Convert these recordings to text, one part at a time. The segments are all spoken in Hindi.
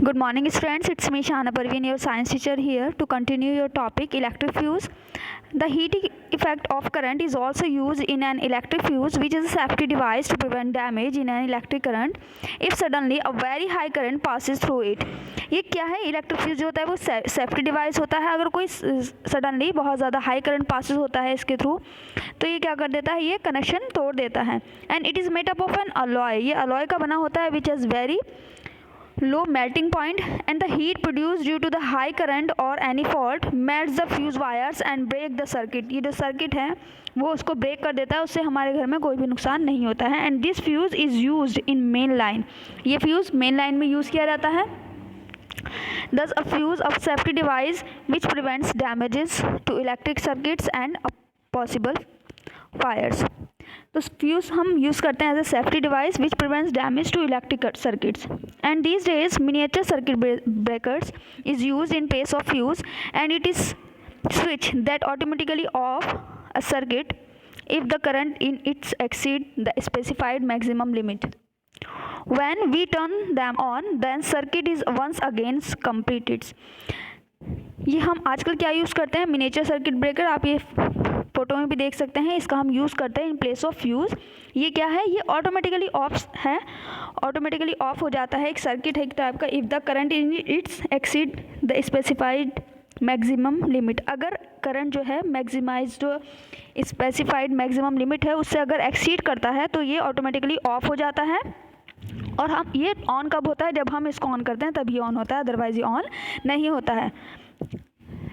Good morning, students. It's me, Shana Parveen, your science teacher here to continue your topic electric fuse. The heating effect of current is also used in an electric fuse, which is a safety device to prevent damage in an electric current if suddenly a very high current passes through it. ये क्या है? इलेक्ट्रिक फ्यूज जो होता है वो सेफ्टी डिवाइस होता है. अगर कोई सडनली बहुत ज़्यादा हाई करंट पासिस होता है इसके थ्रू, तो ये क्या कर देता है? ये कनेक्शन तोड़ देता है. And it is made up of N alloy. ये अलॉय का बना होता है which has very low melting point, and the heat produced due to the high current or any fault melts the fuse wires and break the circuit. ये जो सर्किट है वो उसको ब्रेक कर देता है, उससे हमारे घर में कोई भी नुकसान नहीं होता है. And this fuse is used in main line. ये फ्यूज़ मेन लाइन में यूज़ किया जाता है. Thus a fuse of safety device which prevents damages to electric circuits and possible fires. तो फ्यूज़ हम यूज़ करते हैं as a safety device which prevents damage to electric circuits. And these days miniature circuit breakers is use in place of fuse, and it is switch that automatically off a circuit if the current in it exceed the specified maximum limit. When we turn them on, then circuit is once again completed. ये हम आजकल क्या यूज़ करते हैं? Miniature circuit breaker. आप ये फोटो में भी देख सकते हैं. इसका हम यूज़ करते हैं इन प्लेस ऑफ फ्यूज़. ये क्या है? ये ऑटोमेटिकली ऑफ है. ऑटोमेटिकली ऑफ हो जाता है. एक सर्किट है एक टाइप का. If the current in its exceed the specified maximum limit. अगर करंट जो है मैक्सिमाइज जो स्पेसिफाइड मैक्सिमम लिमिट है उससे अगर एक्सीड करता है तो ये ऑटोमेटिकली ऑफ हो जाता है. और हम ये ऑन कब होता है? जब हम इसको ऑन करते हैं तभी ऑन होता है, अदरवाइज ये ऑन नहीं होता है.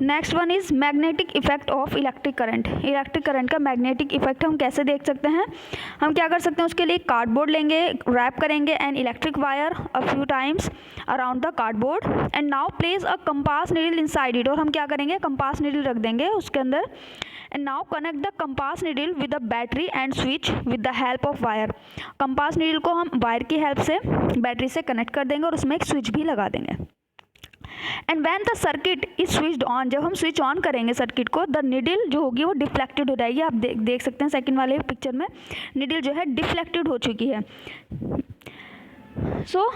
Next one is magnetic effect of electric current. Electric current का मैग्नेटिक इफेक्ट हम कैसे देख सकते हैं? हम क्या कर सकते हैं? उसके लिए कार्डबोर्ड लेंगे, रैप करेंगे N electric wire a few times around the cardboard, and now place a compass needle inside it. और हम क्या करेंगे? कंपास नीडल रख देंगे उसके अंदर. And now connect the compass needle with the battery and switch with the help of wire. Compass needle को हम वायर की हेल्प से बैटरी से कनेक्ट कर देंगे और उसमें एक स्विच भी लगा देंगे. And when the circuit is switched on, जब हम स्विच ऑन करेंगे सर्किट को, द निडल जो होगी वो डिफ्लेक्टेड हो जाएगी. आप देख सकते हैं सेकंड वाले पिक्चर में निडल जो है डिफ्लेक्टेड हो चुकी है. So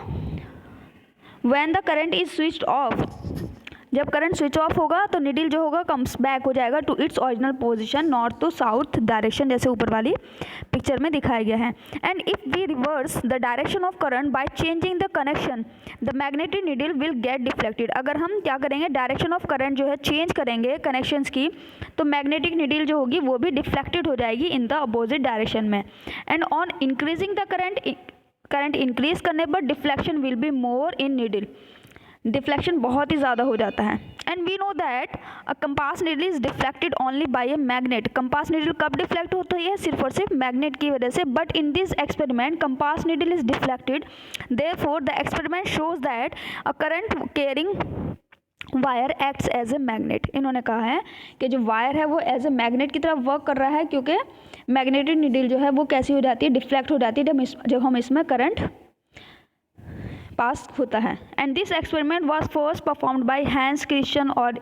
when the current is switched off, जब करंट स्विच ऑफ होगा तो निडल जो होगा कम्स बैक हो जाएगा to its original position, north to south direction, जैसे ऊपर वाली पिक्चर में दिखाया गया है. And if we reverse the direction of current by changing the connection, the magnetic needle will get deflected. अगर हम क्या करेंगे? डायरेक्शन ऑफ करंट जो है चेंज करेंगे कनेक्शंस की, तो मैग्नेटिक निडल जो होगी वो भी डिफ्लेक्टेड हो जाएगी इन द अपोजिट डायरेक्शन में. And on increasing the current increase करने पर deflection will be more in needle. Deflection बहुत ही ज़्यादा हो जाता है. And we know that a compass needle is deflected only by a magnet. Compass needle कब डिफ्लेक्ट होती है? सिर्फ और सिर्फ मैग्नेट की वजह से. But in this experiment compass needle is deflected, therefore the experiment shows that a current carrying wire acts as a magnet. इन्होंने कहा है कि जो वायर है वो एज ए मैग्नेट की तरह वर्क कर रहा है, क्योंकि मैग्नेटिक नीडल जो है वो कैसी हो जाती है? डिफ्लेक्ट हो जाती है जब हम इसमें करंट पास होता है. And this experiment was first performed by Hans Christian और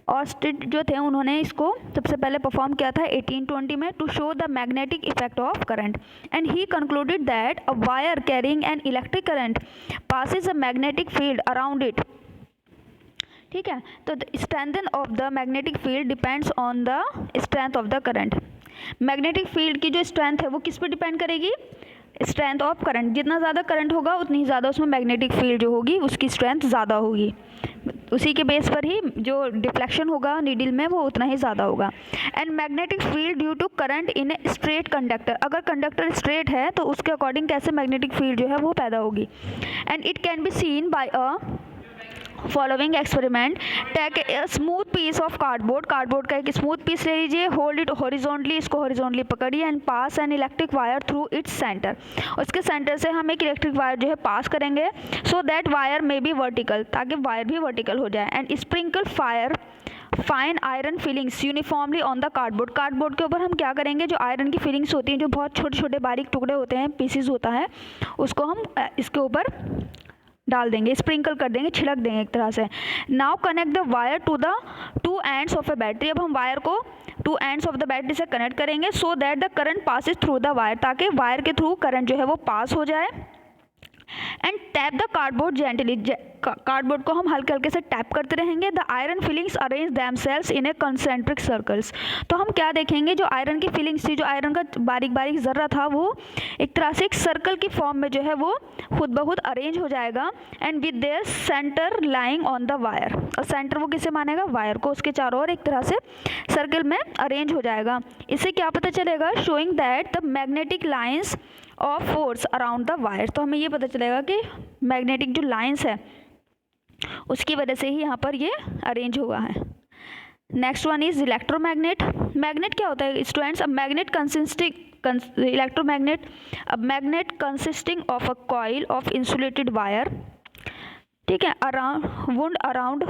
ऑस्टिड जो थे, उन्होंने इसको सबसे पहले परफॉर्म किया था 1820 में, to show the magnetic effect of current. And he concluded that a wire carrying an electric current passes a magnetic field around it. ठीक है, तो strength of the magnetic field depends on the strength of the current. Magnetic field की जो स्ट्रेंथ है वो किस पर डिपेंड करेगी? Strength of current. जितना ज़्यादा करंट होगा उतनी ही ज़्यादा उसमें मैग्नेटिक फील्ड जो होगी उसकी स्ट्रेंथ ज़्यादा होगी. उसी के बेस पर ही जो डिफ्लेक्शन होगा नीडल में वो उतना ही ज़्यादा होगा. And magnetic field due to current in a straight conductor. अगर कंडक्टर स्ट्रेट है तो उसके अकॉर्डिंग कैसे मैग्नेटिक फील्ड जो है वो पैदा होगी. And it can be seen by a following experiment. Take a smooth piece of cardboard. Cardboard का एक स्मूथ पीस ले लीजिए, होल्ड इट हॉरिजॉन्टली, इसको हॉरिजॉन्टली पकड़िए, and pass an electric wire through its centre. उसके सेंटर से हम एक इलेक्ट्रिक वायर जो है पास करेंगे, so that wire may be vertical, ताकि वायर भी वर्टिकल हो जाए. And sprinkle fire fine iron filings uniformly on the cardboard. Cardboard के ऊपर हम क्या करेंगे? जो आयरन की फिलिंग्स होती हैं, जो बहुत छोटे छोटे बारीक टुकड़े होते हैं, पीसीज होता है, उसको हम इसके ऊपर डाल देंगे, स्प्रिंकल कर देंगे, छिड़क देंगे एक तरह से. Now connect the wire to the two ends of a battery. अब हम वायर को two ends of the battery से कनेक्ट करेंगे, so that the current passes through the wire, ताकि वायर के थ्रू करंट जो है वो पास हो जाए. And tap the cardboard gently, cardboard को हम हल्के हल्के से टैप करते रहेंगे। The iron filings arrange themselves in a concentric circles. तो हम क्या देखेंगे, जो आयरन की फिलिंग्स थी, जो आयरन का बारीक बारीक जर्रा था, वो एक तरह से एक सर्कल की फॉर्म में जो है वो खुद ब खुद अरेंज हो जाएगा। And with their centre lying on the wire, और सेंटर वो किसे मानेगा, वायर को, उसके चारों ओर एक तरह से सर्कल में अरेंज हो जाएगा। इससे क्या पता चलेगा, showing that the magnetic lines of force around the wire. तो हमें ये पता चलेगा कि मैग्नेटिक जो लाइंस है उसकी वजह से ही यहाँ पर ये अरेंज हुआ है। Next one is electromagnet. Magnet क्या होता है students? A magnet consisting electromagnet, a magnet consisting of a coil of insulated wire, ठीक है, around wound around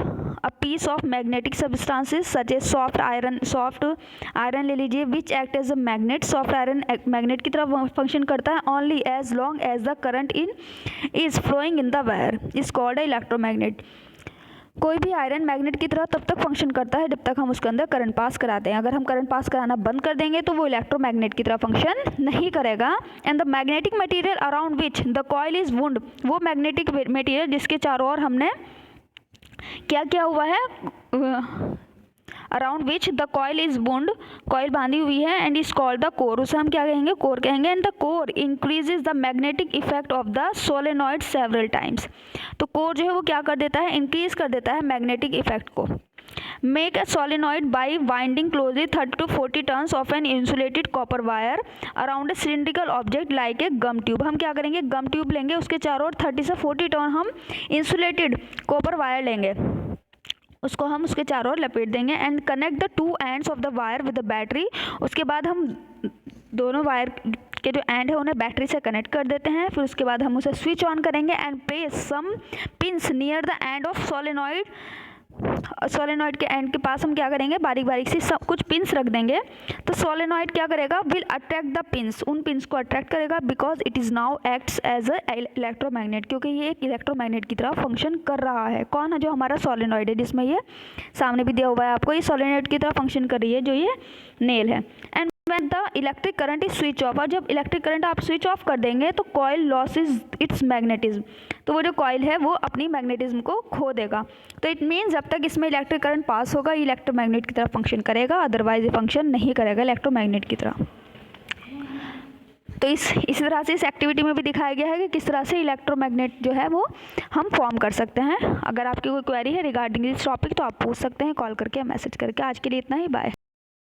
a piece of magnetic substances such as soft iron ले लीजिए, which act as a magnet. Soft iron magnet की तरह फंक्शन करता है only as long as the current in is flowing in the wire is called a electromagnet. कोई भी आयरन मैग्नेट की तरह तब तक फंक्शन करता है जब तक हम उसके अंदर करंट पास कराते हैं। अगर हम करंट पास कराना बंद कर देंगे तो वो इलेक्ट्रोमैग्नेट की तरह फंक्शन नहीं करेगा। And the magnetic material around which the coil is wound, वो मैग्नेटिक मटेरियल जिसके चारों ओर हमने क्या किया हुआ है, around which the coil is wound, coil बांधी हुई है, and is called the core, उसे हम क्या कहेंगे, कोर कहेंगे। And the core increases the magnetic effect of the solenoid several times. तो कोर जो है वो क्या कर देता है, इंक्रीज कर देता है मैग्नेटिक इफेक्ट को। Make a solenoid by winding closely 30 to 40 turns of an insulated copper wire around a cylindrical object like a gum tube. हम क्या करेंगे, गम ट्यूब लेंगे, उसके चारों ओर 30 से 40 टर्न हम इंसुलेटेड कॉपर वायर लेंगे, उसको हम उसके चारों ओर लपेट देंगे। And connect the two ends of the wire with the battery. उसके बाद हम दोनों वायर के जो एंड है उन्हें बैटरी से कनेक्ट कर देते हैं। फिर उसके बाद हम उसे स्विच ऑन करेंगे and place some pins near the end of solenoid. Solenoid के एंड के पास हम क्या करेंगे, बारीक बारीक सी सब कुछ पिंस रख देंगे। तो सोलेनॉइड क्या करेगा, विल अट्रैक्ट द पिंस, उन पिंस को अट्रैक्ट करेगा, because it is now acts as a electromagnet, क्योंकि ये एक इलेक्ट्रोमैग्नेट की तरह फंक्शन कर रहा है। कौन है, जो हमारा सोलेनॉइड है, जिसमें ये सामने भी दिया हुआ है आपको, ये सोलेनॉइड की तरह फंक्शन कर रही है, जो ये नेल है। And when the electric current is switch off, और जब इलेक्ट्रिक करंट आप स्विच ऑफ कर देंगे तो कॉइल लॉसेज इट्स मैग्नेटिज्म, तो वो जो कॉइल है वो अपनी मैग्नेटिज्म को खो देगा। तो इट मीन्स जब तक इसमें इलेक्ट्रिक करंट पास होगा ये इलेक्ट्रोमैग्नेट की तरह फंक्शन करेगा, अदरवाइज ये फंक्शन नहीं करेगा इलेक्ट्रोमैग्नेट की तरह। तो इस तरह से इस एक्टिविटी में भी दिखाया गया है कि किस तरह से इलेक्ट्रोमैग्नेट जो है वो हम फॉर्म कर सकते हैं। अगर आपकी कोई क्वेरी है रिगार्डिंग दिस टॉपिक तो आप पूछ सकते हैं कॉल करके, मैसेज करके। आज के लिए इतना ही, बाय।